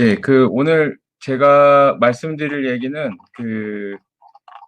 예, 오늘 제가 말씀드릴 얘기는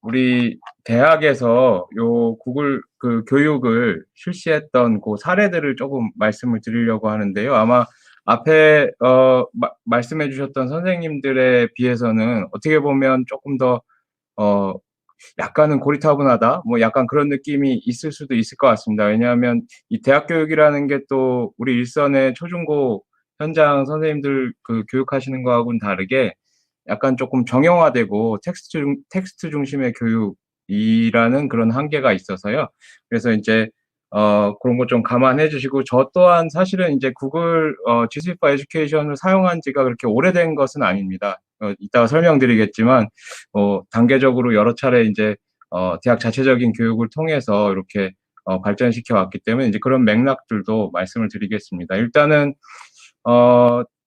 우리 대학에서 요 구글 교육을 실시했던 그 사례들을 조금 말씀을 드리려고 하는데요. 아마 앞에 말씀해 주셨던 선생님들에 비해서는 어떻게 보면 조금 더 어 약간은 고리타분하다, 뭐 약간 그런 느낌이 있을 수도 있을 것 같습니다. 왜냐하면 이 대학 교육이라는 게 또 우리 일선의 초중고 현장 선생님들 교육하시는 거하고는 다르게 약간 조금 정형화되고 텍스트 중심의 교육이라는 그런 한계가 있어서요. 그래서 인제 그런 거 좀 감안해 주시고, 저 또한 사실은 인제 구글 G Suite for Education을 사용한 지가 그렇게 오래된 것은 아닙니다. 이따가 설명드리겠지만 단계적으로 여러 차례 인제 대학 자체적인 교육을 통해서 이렇게 발전시켜 왔기 때문에 인제 그런 맥락들도 말씀을 드리겠습니다. 일단은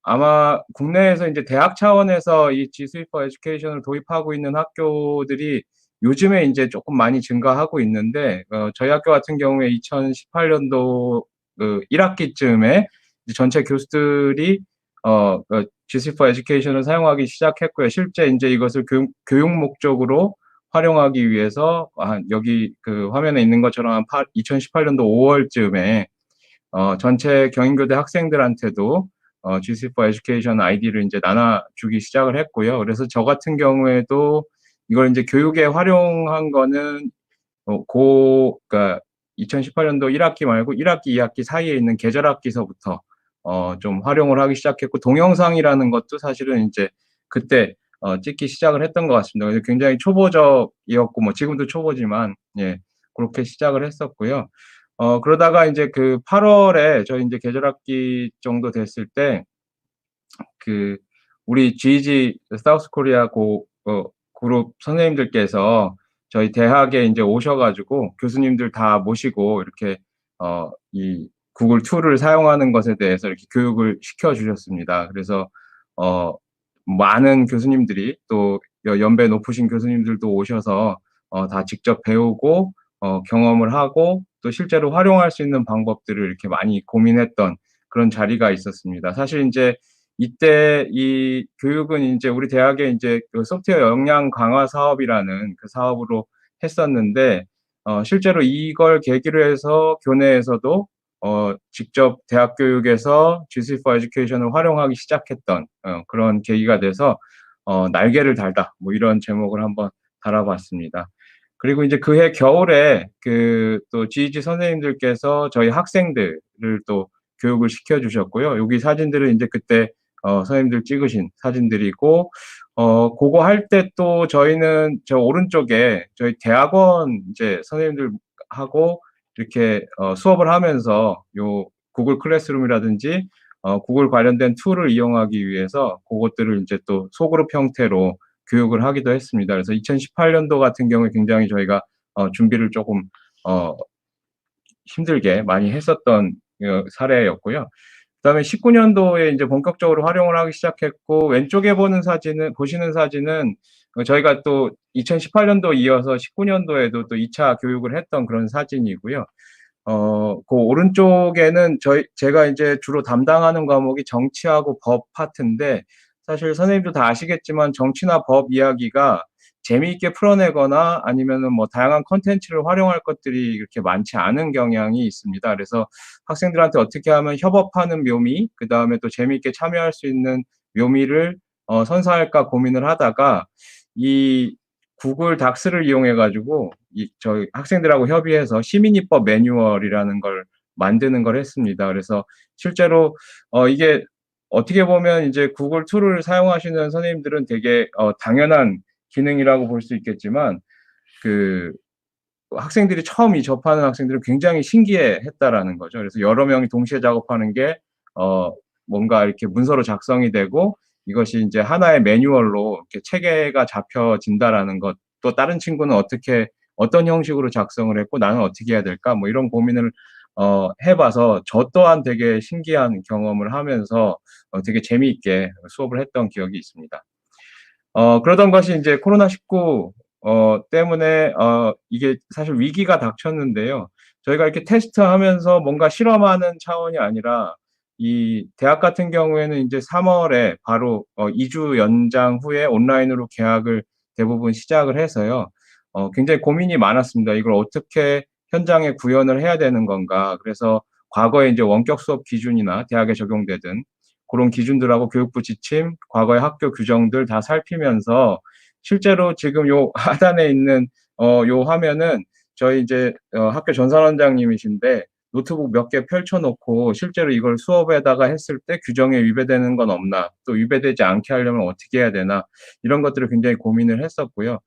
아마 국내에서 인제 대학 차원에서 이 G Suite for Education을 도입하고 있는 학교들이 요즘에 인제 쪼끔 많이 증가하고 있는데, 저희 학교 같은 경우에 2018년도 1 학기쯤에 이제 전체 교수들이 G Suite for Education을 사용하기 시작했고요. 실제 인제 이것을 교육 목적으로 활용하기 위해서 여기 화면에 있는 것처럼 한 2018년도 5 월쯤에 전체 경인교대 학생들한테도 G Suite for Education 아이디를 인제 나눠주기 시작을 했고요. 그래서 저 같은 경우에도 이걸 인제 교육에 활용한 거는 그러니까 2018년도 1 학기 말고 1 학기, 2 학기 사이에 있는 계절 학기서부터 좀 활용을 하기 시작했고, 동영상이라는 것도 사실은 인제 그때 찍기 시작을 했던 것 같습니다. 그래서 굉장히 초보적이었고, 뭐 지금도 초보지만 예, 고렇게 시작을 했었고요. 그러다가 인제 8 월에 저희 인제 계절 학기 정도 됐을 때 우리 GG 사우스 코리아 그룹 선생님들께서 저희 대학에 인제 오셔 가지고 교수님들 다 모시고 이렇게 이 구글 툴을 사용하는 것에 대해서 이렇게 교육을 시켜 주셨습니다. 그래서 어 많은 교수님들이, 또 연배 높으신 교수님들도 오셔서 다 직접 배우고 경험을 하고, 또 실제로 활용할 수 있는 방법들을 이렇게 많이 고민했던 그런 자리가 있었습니다. 사실 인제 이때 이 교육은 인제 우리 대학의 인제 소프트웨어 역량 강화 사업이라는 사업으로 했었는데, 실제로 이걸 계기로 해서 교내에서도 직접 대학 교육에서 G Suite for Education을 활용하기 시작했던 그런 계기가 돼서 '날개를 달다.' 뭐 이런 제목을 한번 달아 봤습니다. 그리고 인제 그해 겨울에 또 GEG 선생님들께서 저희 학생들을 또 교육을 시켜 주셨고요. 여기 사진들은 인제 그때 선생님들 찍으신 사진들이고, 고거 할 때 또 저희는 저 오른쪽에 저희 대학원 인제 선생님들하고 이렇게 수업을 하면서 요 구글 클래스룸이라든지 구글 관련된 툴을 이용하기 위해서 고것들을 인제 또 소그룹 형태로 교육을 하기도 했습니다. 그래서 2018년도 같은 경우에 굉장히 저희가 준비를 쪼금 어 힘들게 많이 했었던 사례였고요. 그다음에 19 년도에 인제 본격적으로 활용을 하기 시작했고, 왼쪽에 보시는 사진은 저희가 또 2018년도 이어서 19 년도에도 또 2차 교육을 했던 그런 사진이고요. 오른쪽에는 제가 인제 주로 담당하는 과목이 정치하고 법 파트인데, 사실 선생님도 다 아시겠지만 정치나 법 이야기가 재미있게 풀어내거나 아니면은 뭐 다양한 콘텐츠를 활용할 것들이 그렇게 많지 않은 경향이 있습니다. 그래서 학생들한테 어떻게 하면 협업하는 묘미, 그다음에 또 재미있게 참여할 수 있는 묘미를 선사할까 고민을 하다가 이 구글 닥스를 이용해 가지고 저희 학생들하고 협의해서 시민입법 매뉴얼이라는 걸 만드는 걸 했습니다. 그래서 실제로 이게 어떻게 보면 이제 구글 툴을 사용하시는 선생님들은 되게 당연한 기능이라고 볼 수 있겠지만, 그 학생들이 처음 접하는 학생들은 굉장히 신기해했다라는 거죠. 그래서 여러 명이 동시에 작업하는 게 어 뭔가 이렇게 문서로 작성이 되고, 이것이 인제 하나의 매뉴얼로 이렇게 체계가 잡혀진다라는 것, 또 다른 친구는 어떤 형식으로 작성을 했고 나는 어떻게 해야 될까, 뭐 이런 고민을 해 봐서 저 또한 되게 신기한 경험을 하면서 되게 재미있게 수업을 했던 기억이 있습니다. 그러던 것이 인제 코로나19 때문에 이게 사실 위기가 닥쳤는데요. 저희가 이렇게 테스트하면서 뭔가 실험하는 차원이 아니라 이 대학 같은 경우에는 인제 3월에 바로 2주 연장 후에 온라인으로 개학을 대부분 시작을 해서요. 굉장히 고민이 많았습니다. '이걸 어떻게 현장에 구현을 해야 되는 건가.' 그래서 과거에 인제 원격 수업 기준이나 대학에 적용되던 고런 기준들하고 교육부 지침, 과거의 학교 규정들 다 살피면서 실제로 지금 요 하단에 있는 요 화면은 저희 이제 학교 전산원장님이신데 노트북 몇 개 펼쳐 놓고 실제로 이걸 수업에다가 했을 때 규정에 위배되는 건 없나, 또 위배되지 않게 하려면 어떻게 해야 되나, 이런 것들을 굉장히 고민을 했었고요.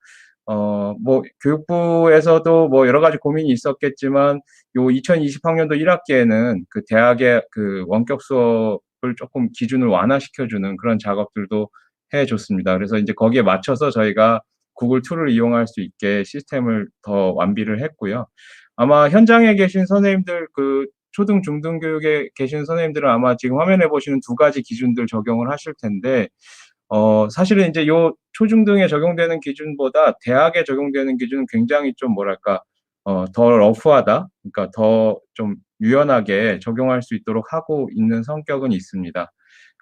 뭐 교육부에서도 뭐 여러 가지 고민이 있었겠지만 요 2020 학년도 1 학기에는 그 대학의 그 원격 수업을 쪼끔 기준을 완화시켜 주는 그런 작업들도 해 줬습니다. 그래서 인제 거기에 맞춰서 저희가 구글 툴을 이용할 수 있게 시스템을 더 완비를 했고요. 아마 현장에 계신 선생님들, 그 초등, 중등 교육에 계신 선생님들은 아마 지금 화면에 보시는 두 가지 기준들 적용을 하실 텐데, 사실은 인제 요 초중등에 적용되는 기준보다 대학에 적용되는 기준은 굉장히 좀 뭐랄까 더 러프하다, 그러니까 더 좀 유연하게 적용할 수 있도록 하고 있는 성격은 있습니다.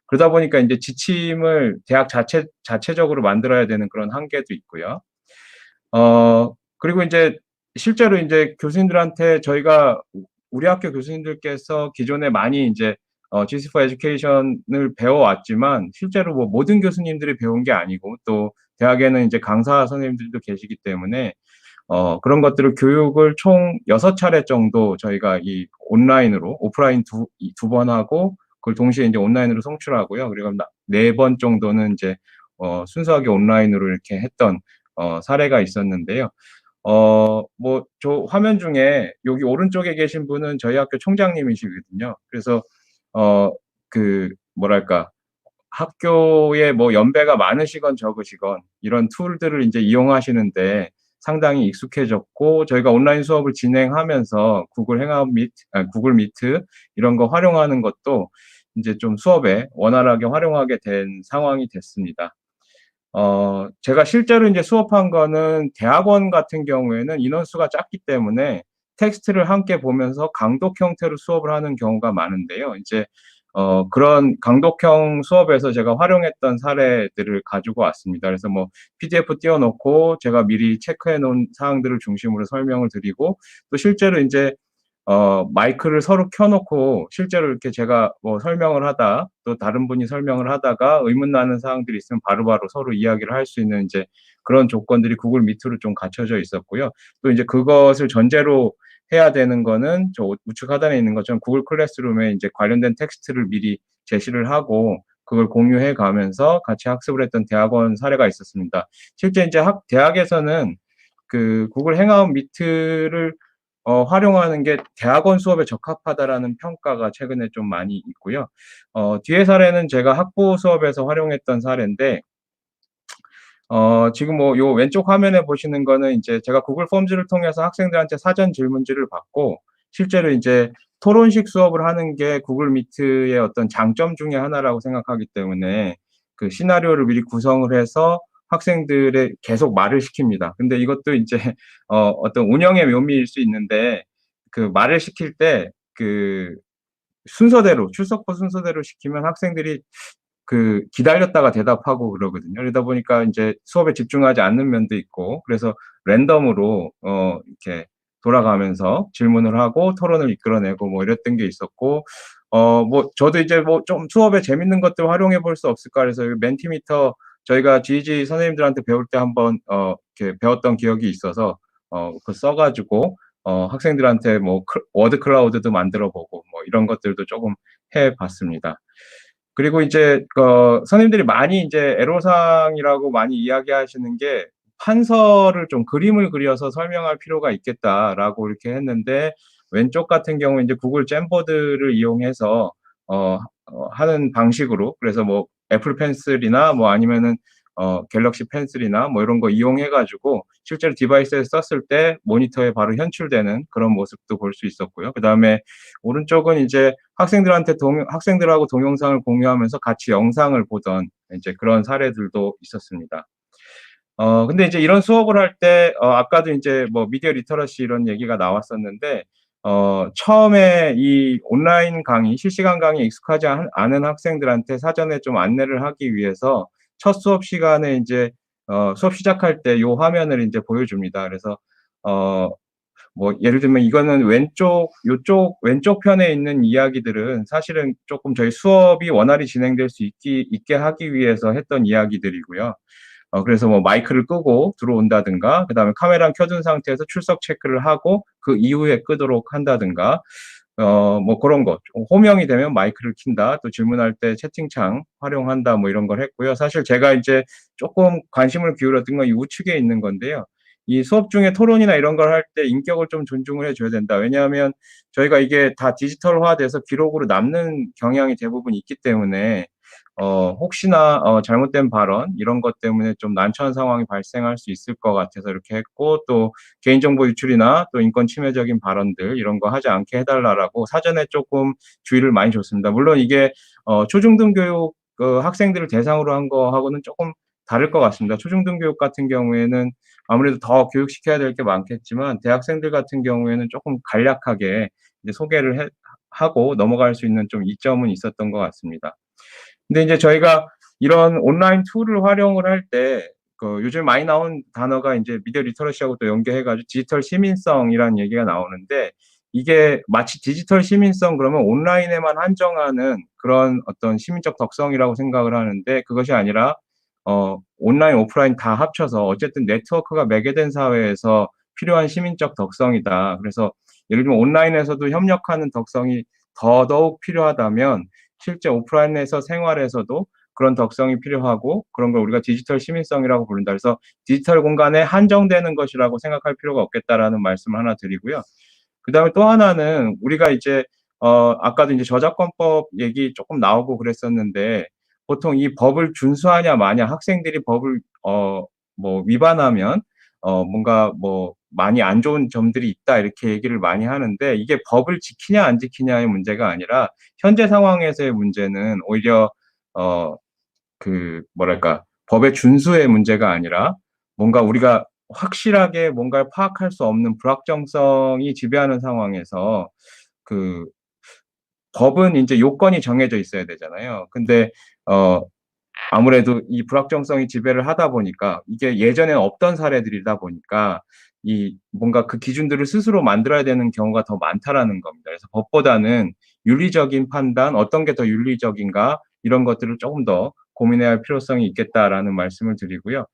그러다 보니까 인제 지침을 대학 자체적으로 만들어야 되는 그런 한계도 있고요. 그리고 인제 실제로 인제 교수님들한테 저희가 우리 학교 교수님들께서 기존에 많이 인제 GC for Education을 배워왔지만 실제로 뭐 모든 교수님들이 배운 게 아니고, 또 대학에는 인제 강사 선생님들도 계시기 때문에 그런 것들을 교육을 총 6 차례 정도 저희가 이 온라인으로, 오프라인 두 번 하고 그걸 동시에 인제 온라인으로 송출하고요. 그리고 4번 정도는 인제 순수하게 온라인으로 이렇게 했던 사례가 있었는데요. 뭐 저 화면 중에 여기 오른쪽에 계신 분은 저희 학교 총장님이시거든요. 그래서 어 그 뭐랄까, 학교에 뭐 연배가 많으시건 적으시건 이런 툴들을 인제 이용하시는데 상당히 익숙해졌고, 저희가 온라인 수업을 진행하면서 구글 행아웃 밋 구글 미트 이런 거 활용하는 것도 인제 좀 수업에 원활하게 활용하게 된 상황이 됐습니다. 제가 실제로 인제 수업한 거는 대학원 같은 경우에는 인원수가 작기 때문에 텍스트를 함께 보면서 강독 형태로 수업을 하는 경우가 많은데요. 인제 그런 강독형 수업에서 제가 활용했던 사례들을 가지고 왔습니다. 그래서 뭐 PDF 띄워 놓고 제가 미리 체크해 놓은 사항들을 중심으로 설명을 드리고, 또 실제로 인제 마이크를 서로 켜 놓고 실제로 이렇게 제가 뭐 설명을 하다 또 다른 분이 설명을 하다가 의문 나는 사항들이 있으면 바로바로 서로 이야기를 할 수 있는 인제 그런 조건들이 구글 미트로 좀 갖춰져 있었고요. 또 인제 그것을 전제로 해야 되는 거는 저 우측 하단에 있는 것처럼 구글 클래스룸에 인제 관련된 텍스트를 미리 제시를 하고 그걸 공유해 가면서 같이 학습을 했던 대학원 사례가 있었습니다. 실제 인제 대학에서는 그 구글 행아웃 미트를 활용하는 게 대학원 수업에 적합하다라는 평가가 최근에 좀 많이 있고요. 뒤에 사례는 제가 학부 수업에서 활용했던 사례인데, 지금 뭐 요 왼쪽 화면에 보시는 거는 인제 제가 구글 폼즈를 통해서 학생들한테 사전 질문지를 받고 실제로 인제 토론식 수업을 하는 게 구글 미트의 어떤 장점 중에 하나라고 생각하기 때문에 그 시나리오를 미리 구성을 해서 학생들의 계속 말을 시킵니다. 근데 이것도 인제 어떤 운영의 묘미일 수 있는데, 그 말을 시킬 때 그 순서대로 출석부 순서대로 시키면 학생들이 그 기다렸다가 대답하고 그러거든요. 그러다 보니까 인제 수업에 집중하지 않는 면도 있고, 그래서 랜덤으로 이렇게 돌아가면서 질문을 하고 토론을 이끌어내고 뭐 이랬던 게 있었고, 뭐 저도 이제 뭐 좀 '수업에 재밌는 것들 활용해 볼 수 없을까.' 그래서 이 멘티미터 저희가 GEG 선생님들한테 배울 때 한번 이렇게 배웠던 기억이 있어서 그거 써 가지고 학생들한테 뭐 워드 클라우드도 만들어 보고 뭐 이런 것들도 쪼금 해 봤습니다. 그리고 이제 선생님들이 많이 인제 애로사항이라고 많이 이야기하시는 게 "판서를 좀 그림을 그려서 설명할 필요가 있겠다."라고 이렇게 했는데, 왼쪽 같은 경우에 인제 구글 잼보드를 이용해서 하는 방식으로, 그래서 뭐 애플 펜슬이나 뭐 아니면은 갤럭시 펜슬이나 뭐 이런 거 이용해 가지고 실제로 디바이스에서 썼을 때 모니터에 바로 현출되는 그런 모습도 볼 수 있었고요. 그다음에 오른쪽은 이제 학생들하고 동영상을 공유하면서 같이 영상을 보던 인제 그런 사례들도 있었습니다. 근데 이제 이런 수업을 할 때 아까도 인제 뭐 미디어 리터러시 이런 얘기가 나왔었는데, 처음에 이 온라인 강의, 실시간 강의에 익숙하지 않은 학생들한테 사전에 좀 안내를 하기 위해서 첫 수업 시간에 인제 수업 시작할 때 요 화면을 인제 보여줍니다. 그래서 어 뭐 예를 들면 이거는 요쪽 왼쪽 편에 있는 이야기들은 사실은 쪼끔 저희 수업이 원활히 진행될 수 있게 하기 위해서 했던 이야기들이고요. 그래서 뭐 마이크를 끄고 들어온다든가, 그다음에 카메라는 켜둔 상태에서 출석 체크를 하고 그 이후에 끄도록 한다든가, 뭐 그런 거. 호명이 되면 마이크를 킨다, 또 질문할 때 채팅창 활용한다, 뭐 이런 걸 했고요. 사실 제가 이제 쪼끔 관심을 기울였던 건 이 우측에 있는 건데요. 이 수업 중에 토론이나 이런 걸 할 때 인격을 좀 존중을 해 줘야 된다. 왜냐하면 저희가 이게 다 디지털화돼서 기록으로 남는 경향이 대부분 있기 때문에 혹시나 잘못된 발언 이런 것 때문에 좀 난처한 상황이 발생할 수 있을 것 같아서 이렇게 했고, 또 개인정보 유출이나 또 인권 침해적인 발언들 이런 거 하지 않게 해 달라라고 사전에 쪼끔 주의를 많이 줬습니다. 물론 이게 초중등 교육 학생들을 대상으로 한 거하고는 쪼끔 다를 것 같습니다. 초중등 교육 같은 경우에는 아무래도 더 교육시켜야 될 게 많겠지만, 대학생들 같은 경우에는 쪼끔 간략하게 이제 소개를 하고 넘어갈 수 있는 좀 이점은 있었던 것 같습니다. 근데 인제 저희가 이런 온라인 툴을 활용을 할 때 요즘 많이 나온 단어가 인제 미디어 리터러시하고 또 연계해 가지고 디지털 시민성이라는 얘기가 나오는데, 이게 마치 디지털 시민성 그러면 온라인에만 한정하는 그런 어떤 시민적 덕성이라고 생각을 하는데, 그것이 아니라 온라인, 오프라인 다 합쳐서 어쨌든 네트워크가 매개된 사회에서 필요한 시민적 덕성이다. 그래서 예를 들면 온라인에서도 협력하는 덕성이 더더욱 필요하다면, 실제 오프라인에서 생활에서도 그런 덕성이 필요하고, 그런 걸 우리가 디지털 시민성이라고 부른다. 그래서 '디지털 공간에 한정되는 것이라고 생각할 필요가 없겠다.'라는 말씀을 하나 드리고요. 그다음에 또 하나는 우리가 이제 아까도 인제 저작권법 얘기 쪼끔 나오고 그랬었는데, 보통 이 법을 준수하냐 마냐, 학생들이 법을 뭐 위반하면 뭔가 뭐 "많이 안 좋은 점들이 있다." 이렇게 얘기를 많이 하는데, 이게 법을 지키냐 안 지키냐의 문제가 아니라 현재 상황에서의 문제는 오히려 어 뭐랄까, 법의 준수의 문제가 아니라 뭔가 우리가 확실하게 뭔가를 파악할 수 없는 불확정성이 지배하는 상황에서 그 법은 인제 요건이 정해져 있어야 되잖아요. 근데 어 아무래도 이 불확정성이 지배를 하다 보니까, 이게 예전에는 없던 사례들이다 보니까 이 뭔가 그 기준들을 스스로 만들어야 되는 경우가 더 많다라는 겁니다. 그래서 법보다는 윤리적인 판단, '어떤 게 더 윤리적인가.' 이런 것들을 쪼금 더 고민해야 할 필요성이 있겠다라는 말씀을 드리고요.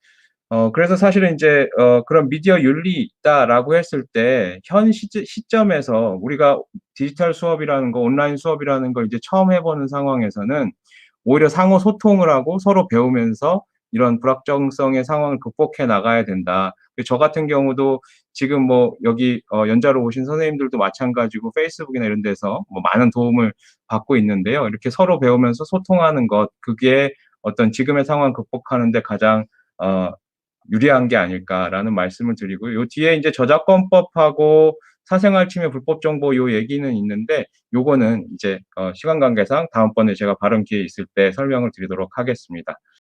그래서 사실은 인제 그런 '미디어 윤리 있다.'라고 했을 때 현 시점에서 우리가 디지털 수업이라는 거, 온라인 수업이라는 걸 이제 처음 해 보는 상황에서는 오히려 상호 소통을 하고 서로 배우면서 이런 불확정성의 상황을 극복해 나가야 된다. 저 같은 경우도 지금 뭐 여기 연자로 오신 선생님들도 마찬가지고 페이스북이나 이런 데서 뭐 많은 도움을 받고 있는데요. 이렇게 서로 배우면서 소통하는 것, 그게 어떤 지금의 상황 극복하는 데 가장 어 유리한 게 아닐까라는 말씀을 드리고요. 요 뒤에 인제 저작권법하고 사생활 침해 불법 정보 요 얘기는 있는데, 요거는 이제 시간 관계상 다음번에 제가 발언 기회 있을 때 설명을 드리도록 하겠습니다.